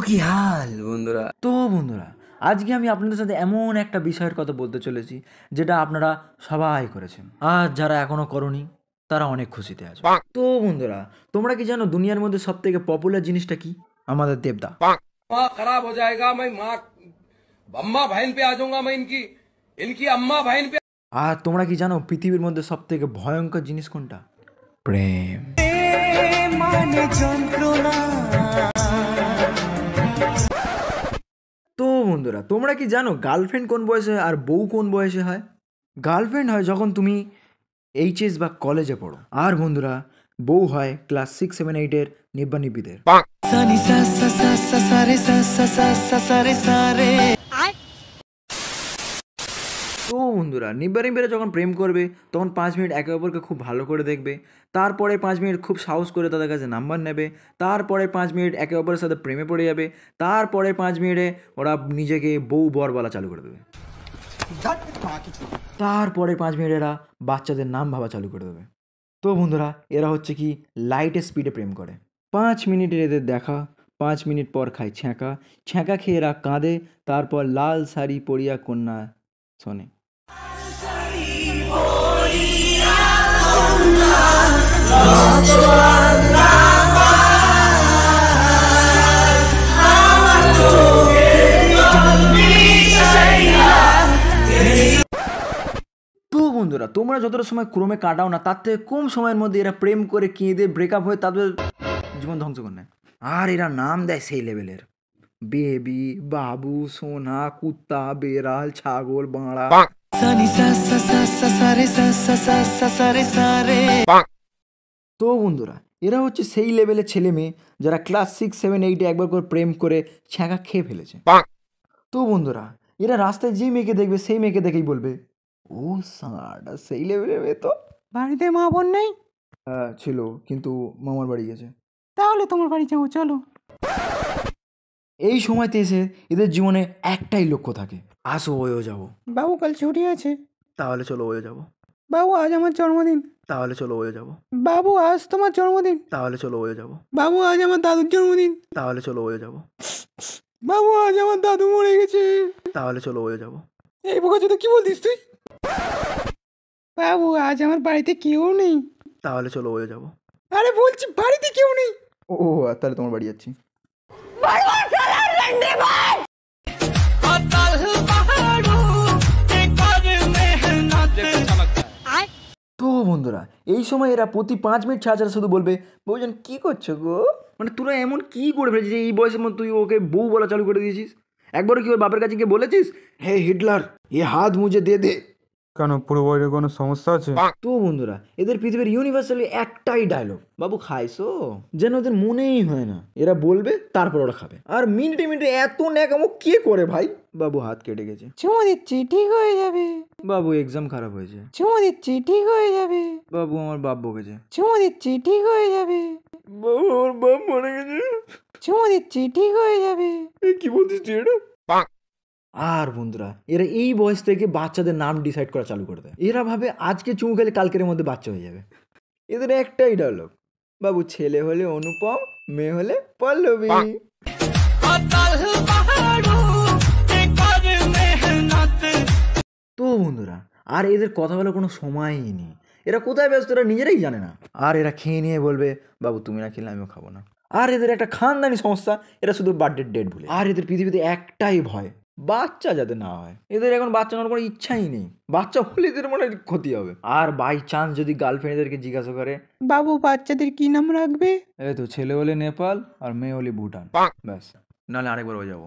কি হাল বন্ধুরা? বন্ধুরা, আজকে আমি আপনাদের সাথে এমন একটা বিষয়ের কথা বলতে চলেছি যেটা আপনারা সবাই করেছেন, আর যারা এখনো করনি তারা অনেক খুশিতে আছে। বন্ধুরা, তোমরা কি জানো দুনিয়ার মধ্যে সব থেকে পপুলার জিনিসটা কি? আমাদের দেবদা। खराब हो जाएगा, मैं माँ अम्मा बहन पे आ जाऊंगा, मैं इनकी इनकी अम्मा बहन पे। আর তোমরা কি জানো পৃথিবীর মধ্যে সব থেকে ভয়ঙ্কর জিনিস কোনটা? প্রেম। বন্ধুরা, তোমরা কি জানো গার্লফ্রেন্ড কোন বয়সে হয় আর বউ কোন বয়সে হয়? গার্লফ্রেন্ড হয় যখন তুমি এইচএস বা কলেজে পড়ো, আর বন্ধুরা বউ হয় ক্লাস 6, 7, 8-এর নিব্বানিব্বিদের। বন্ধুরা, নিব্বানিব্বিরা যখন প্রেম করবে তখন 5 মিনিট একে অপরকে খুব ভালো করে দেখবে, তারপরে 5 মিনিট খুব সাহস করে তাদের কাছে নাম্বার নেবে, তারপরে 5 মিনিট একে অপরের সাথে প্রেমে পড়ে যাবে, তারপরে 5 মিনিটে ওরা নিজেকে বউ বর বলা চালু করে দেবে, তারপরে 5 মিনিট এরা বাচ্চাদের নাম ভাবা চালু করে দেবে। বন্ধুরা, এরা হচ্ছে কি লাইটের স্পিডে প্রেম করে। 5 মিনিটের এদের দেখা, 5 মিনিট পর খায় ছ্যাঁকা, ছ্যাঁকা খেয়ে এরা কাঁদে, তারপর লাল শাড়ি পরিয়া কন্যা শোনে। বন্ধুরা, তোমরা যতটা সময় ক্রমে কাটাও না তার থেকে কম সময়ের মধ্যে এরা প্রেম করে কেঁদে ব্রেকআপ হয়ে তাদের জীবন ধ্বংস করে নেয়। আর এরা নাম দেয় সেই লেভেলের: বেবি, বাবু, সোনা, কুত্তা, বেড়াল, ছাগল, বাঁড়া। বন্ধুরা, এরা হচ্ছে সেই লেভেলের ছেলে মেয়ে যারা ক্লাস 6, 7, 8-এ একবার করে প্রেম করে ছ্যাঁকা খেয়ে ফেলেছে। বন্ধুরা, এরা রাস্তায় যে মেয়েকে দেখবে সেই মেয়েকে দেখেই বলবে, ও সাঁড়া সেই লেভেলের মেয়ে। তো বাড়িতে মা বোন নেই? ছিল, কিন্তু মামার বাড়ি গেছে। তাহলে তোমার বাড়ি যাবো, চলো। এই সময়তে এসে এদের জীবনে একটাই লক্ষ্য থাকে, আসো ওয়েও যাবো। বাবু কাল ছুটি আছে, তাহলে চলো ওয়ে যাবো। বাবু আজ আমার জন্মদিন, তাহলে চলো ওয়ে যাবো। বাবু আজ তোমার জন্মদিন, তাহলে চলো ওয়ে যাবো। বাবু আজ আমার দাদুর জন্মদিন, তাহলে চলো ওয়ে যাবো। বাবু আজ আমার দাদু মরে গেছে, তাহলে চলো ওয়ে যাবো। এই বোকা চোদা কি বলতিস তুই? বাবু আজ আমার বাড়িতে কেউ নেই, তাহলে চলো ওয়ে যাবো। আরে বলছি বাড়িতে কেউ নেই। ও তাহলে তোমার বাড়ি যাচ্ছি। বন্ধুরা, এই সময় এরা প্রতি 5 মিনিট ছাড়া ছাড়া শুধু বলবে, বউজন কি করছো গো? মানে তোরা এমন কি করে ফেলেছিস যে এই বয়সের মধ্যে তুই ওকে বউ বলা চালু করে দিয়েছিস? একবারও কি ওর বাপের কাছে গিয়ে বলেছিস, হে হিটলার এ হাত মুঝে দে দে? কেন, পুরো বইয়ের কোনো সমস্যা আছে? বন্ধুরা, এদের পৃথিবীর ইউনিভার্সালি একটাই ডায়লগ, বাবু খাইছো, যেন ওদের মনেই হয় না। এরা বলবে তারপর ওরা খাবে। আর মিনিটে মিনিটে এত ন্যাকামো কে করে ভাই? বাবু হাত কেটে গেছে, চুমো দিচ্ছি ঠিক হয়ে যাবে, বাবু এক্সাম খারাপ হয়েছে, চুমো দিচ্ছি ঠিক হয়ে যাবে, বাবু আমার বাপ বকেছে, চুমো দিচ্ছি ঠিক হয়ে যাবে, বাবু আমার বাপ মরে গেছে, চুমো দিচ্ছি ঠিক হয়ে যাবে। কি বলছিস তুই এটা? আর বন্ধুরা, এরা এই বয়স থেকে বাচ্চাদের নাম ডিসাইড করা চালু করে দেয়। এরা ভাবে আজকে চুমু খেলে কালকের মধ্যে বাচ্চা হয়ে যাবে। এদের একটাই ডায়লগ, বাবু ছেলে হলে অনুপম, মেয়ে হলে পল্লবী। বন্ধুরা, আর এদের কথা বলার কোনো সময়ই নেই। এরা কোথায় ব্যস্ত এরা নিজেরাই জানে না। আর এরা খেয়ে নিয়ে বলবে, বাবু তুমি না খেলে আমিও খাবো না। আর এদের একটা খানদানি সমস্যা, এরা শুধু বার্থডে ডেট ভুলে। আর এদের পৃথিবীতে একটাই ভয়, বাচ্চা যাতে না হয়। এদের এখন বাচ্চা নেওয়ার কোনো ইচ্ছাই নেই, বাচ্চা হলে এদের মনে ক্ষতি হবে। আর বাই চান্স যদি গার্লফ্রেন্ড এদেরকে জিজ্ঞাসা করে, বাবু বাচ্চাদের কি নাম রাখবে? এই তো ছেলে হলে নেপাল আর মেয়ে হলে ভুটান, ব্যাস। নাহলে আরেকবার হয়ে যাবো।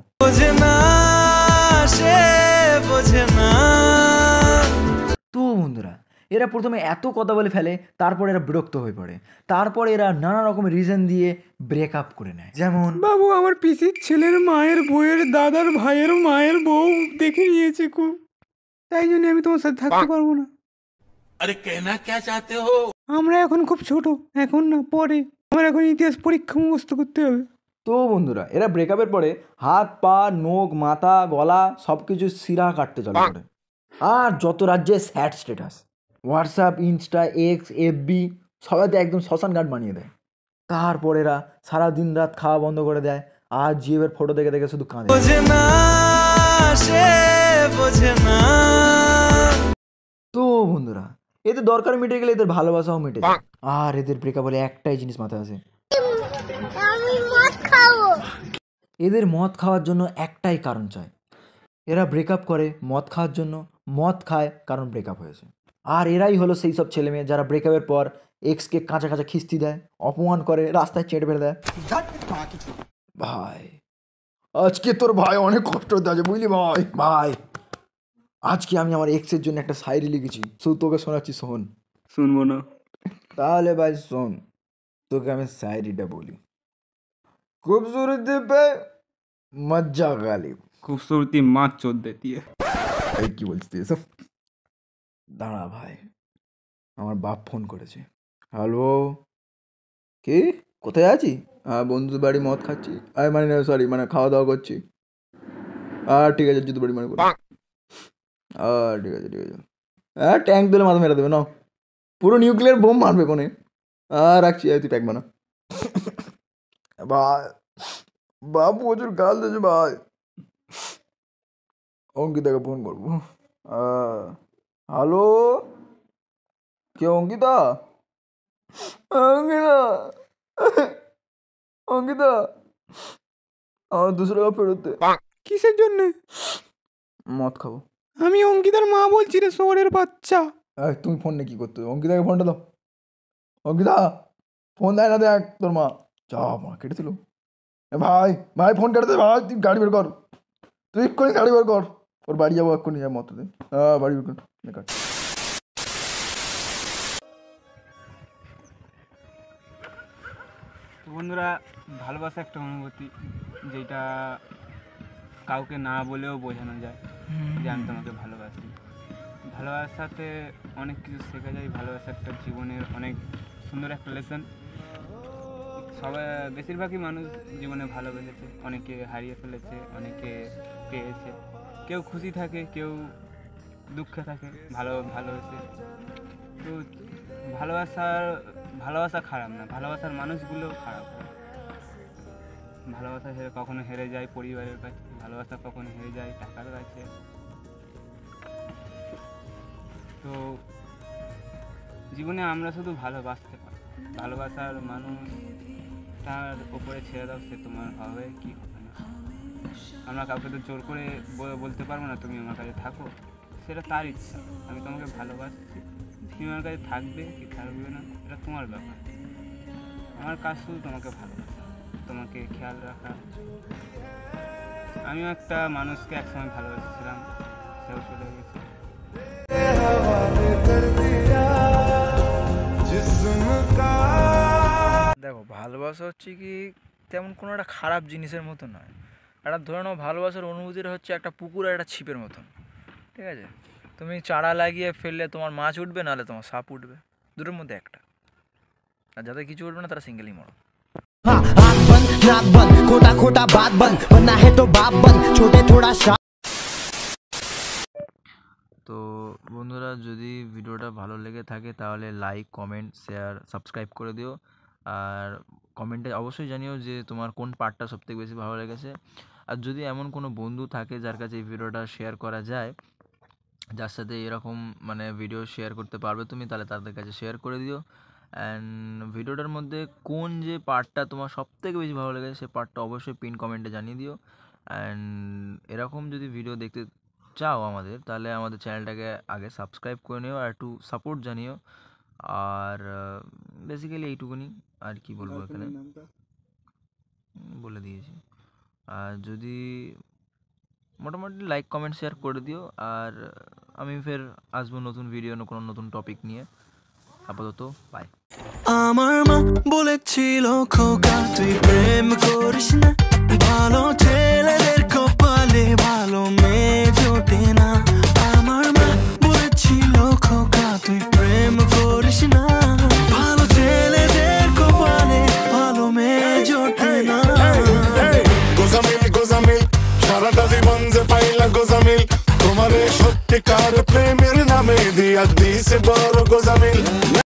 বন্ধুরা, এরা প্রথমে এত কথা বলে ফেলে, তারপর এরা বিরক্ত হয়ে পড়ে, তারপর এরা নানা রকমের রিজন দিয়ে ব্রেকআপ করে নেয়। যেমন, বাবু আমার পিসির ছেলের মায়ের বউয়ের দাদার ভাইয়ের মায়ের বউ দেখে নিয়েছে খুব, তাই জন্য আমি তোমার সাথে থাকতে পারবো না। अरे कहना क्या चाहते हो? আমরা এখন খুব ছোট, এখন না পরে, আমার এখন ইতিহাস পরীক্ষা মুখস্থ করতে হবে। বন্ধুরা, এরা ব্রেকআপের পরে হাত পা নখ মাথা গলা সব কিছু সিরা কাটতে চালু করে। আর যত রাজ্যে sad status, WhatsApp, Insta, X, FB সবাইতে একদম শ্মশান ঘাট বানিয়ে দেয়। তারপর এরা সারা দিন রাত খাওয়া বন্ধ করে দেয় আর জিএফের ফটো দেখে দেখে শুধু কাঁদে। তো বন্ধুরা, এদের দরকার মিটে গেলে এদের ভালোবাসাও মিটে যায়। আর এদের ব্রেকআপ হলে একটাই জিনিস মাথায় আসে, এদের মদ খাওয়ার জন্য একটাই কারণ চাই। এরা ব্রেকআপ করে মদ খাওয়ার জন্য, মদ খায় কারণ ব্রেকআপ হয়েছে। আর এরাই হলো সেই সব ছেলে মেয়ে যারা ব্রেকআপের পর এক্সকে কাঁচা কাঁচা খিস্তি দেয়, অপমান করে, রাস্তায় চেটে ফেলে দেয়। ভাই আজকে তোর ভাই অনেক কষ্ট হতে আছে বুঝলি ভাই। ভাই আজকে আমি আমার এক্সের জন্য একটা শায়রি লিখেছি, শুধু তোকে শোনাচ্ছি, শোন। শুনবো না। তাহলে ভাই শোন, তোকে আমি শায়রিটা বলি। खूबसूरती पे मज्जा गालिब। खूबसूरती माँ चोद देती है। এই কি বলছিস এসব? দাঁড়া ভাই, আমার বাপ ফোন করেছে। হ্যালো, কে, কোথায় আছি? হ্যাঁ বন্ধুর বাড়ি মদ খাচ্ছি, মানে সরি মানে খাওয়া দাওয়া করছি। ঠিক আছে, জুতো বাড়ি মানে ঠিক আছে ঠিক আছে। হ্যাঁ ট্যাঙ্ক দিলে মাথা মেরে দেবে না, পুরো নিউক্লিয়ার বোম মারবে কোনে। রাখছি, তুই প্যাক বানা। ভাই বাপ প্রচুর গাল দিয়েছে ভাই, অঙ্কিতাকে ফোন করবো। হ্যালো, কে অঙ্কিতা? অঙ্কিতা অঙ্কিতা আমার 200 টাকা ফেরত দে। কিসের জন্যে? মদ খাবো। আমি অঙ্কিতার মা বলছি রে, শহরের বাচ্চা। তুমি ফোন নিয়ে কি করতে? অঙ্কিতাকে ফোনটা দাও। অঙ্কিতা ফোন দেয় না, দেখ তোর মা। যা মা কেটেছিল। ভাই ভাই ফোন কেটে দে ভাই, তুই গাড়ি বের কর, তুই এক্ষুনি গাড়ি বের কর, ওর বাড়ি যাবো এক্ষুনি, যা মত দে। বাড়ি বের কর। তো বন্ধুরা, ভালোবাসা একটা অনুভূতি যেটা কাউকে না বলেও বোঝানো যায় যে আমি তোমাকে ভালোবাসি। ভালোবাসাতে অনেক কিছু শেখা যায়, ভালোবাসা একটা জীবনের অনেক সুন্দর একটা লেসন। সবাই বেশিরভাগই মানুষ জীবনে ভালোবেসেছে, অনেকে হারিয়ে ফেলেছে, অনেকে পেয়েছে। কেউ খুশি থাকে, কেউ দুঃখে থাকে ভালোবেসে। তো ভালোবাসা খারাপ না, ভালোবাসার মানুষগুলো খারাপ হয়। ভালোবাসা কখনো হেরে যায় পরিবারের কাছে, ভালোবাসা কখনো হেরে যায় টাকার কাছে। তো জীবনে আমরা শুধু ভালোবাসতে পারি, ভালোবাসার মানুষ তার ওপরে ছেড়ে দাও, সে তোমার হবে কি হবে না। আমরা কাউকে তো জোর করে বলতে পারবো না তুমি আমার কাছে থাকো, সেটা তার ইচ্ছা। আমি তোমাকে ভালোবাসছি, তুমি আমার কাছে থাকবে কি থাকবে না এটা তোমার ব্যাপার। আমার কাজ শুধু তোমাকে ভালোবাসা, তোমাকে খেয়াল রাখা। আমিও একটা মানুষকে একসময় ভালোবাসছিলাম, সেও চলে গেছে। দেখো ভালোবাসা হচ্ছে কি তেমন কোনো একটা খারাপ জিনিসের মতো নয়। একটা ধরে নাও ভালোবাসার অনুভূতিটা হচ্ছে একটা পুকুর আর একটা ছিপের মতন, ঠিক আছে? তুমি চারা লাগিয়ে ফেললে তোমার মাছ উঠবে, নাহলে তোমার সাপ উঠবে, দুটোর মধ্যে একটা। আর যাদের কিছু উঠবে না তারা সিঙ্গেলই মরো। তো বন্ধুরা, যদি ভিডিওটা ভালো লেগে থাকে তাহলে লাইক, কমেন্ট, শেয়ার, সাবস্ক্রাইব করে দিও। আর কমেন্টে অবশ্যই জানিও যে তোমার কোন পার্টটা সবথেকে বেশি ভালো লেগেছে। আর যদি এমন কোনো বন্ধু থাকে যার কাছে এই ভিডিওটা শেয়ার করা যায়, যার সাথে এরকম মানে ভিডিও শেয়ার করতে পারবে তুমি, তাহলে তাদের কাছে শেয়ার করে দিও। অ্যান্ড ভিডিওটার মধ্যে কোন যে পার্টটা তোমার সবথেকে বেশি ভালো লেগেছে সে পার্টটা অবশ্যই পিন কমেন্টে জানিয়ে দিও। অ্যান্ড এরকম যদি ভিডিও দেখতে চাও আমাদের, তাহলে আমাদের চ্যানেলটাকে আগে সাবস্ক্রাইব করে নিও আর একটু সাপোর্ট জানিও। আর বেসিক্যালি এইটুকুনি, আর কি বলবো এখানে বলে দিয়েছি। আর যদি মোটামুটি লাইক, কমেন্ট, শেয়ার করে দিও। আর আমি ফের আসবো নতুন ভিডিও, কোনো নতুন টপিক নিয়ে। আপাতত বাই। আমার মা বলেছিল খোকা তুই প্রেম করিস না, ভালো ছেলেদের কপালে ভালো মেয়ে জোটে না। আমার মা বলেছিল খোকা তুই প্রেম করিস না, ভালো ছেলেদের কপালে ভালো মেয়ে জোটে না। গোজামিল সারাটা জীবন যে পাইলা গোজামিল, তোমারে সত্যিকার প্রেমের নামে দিয়া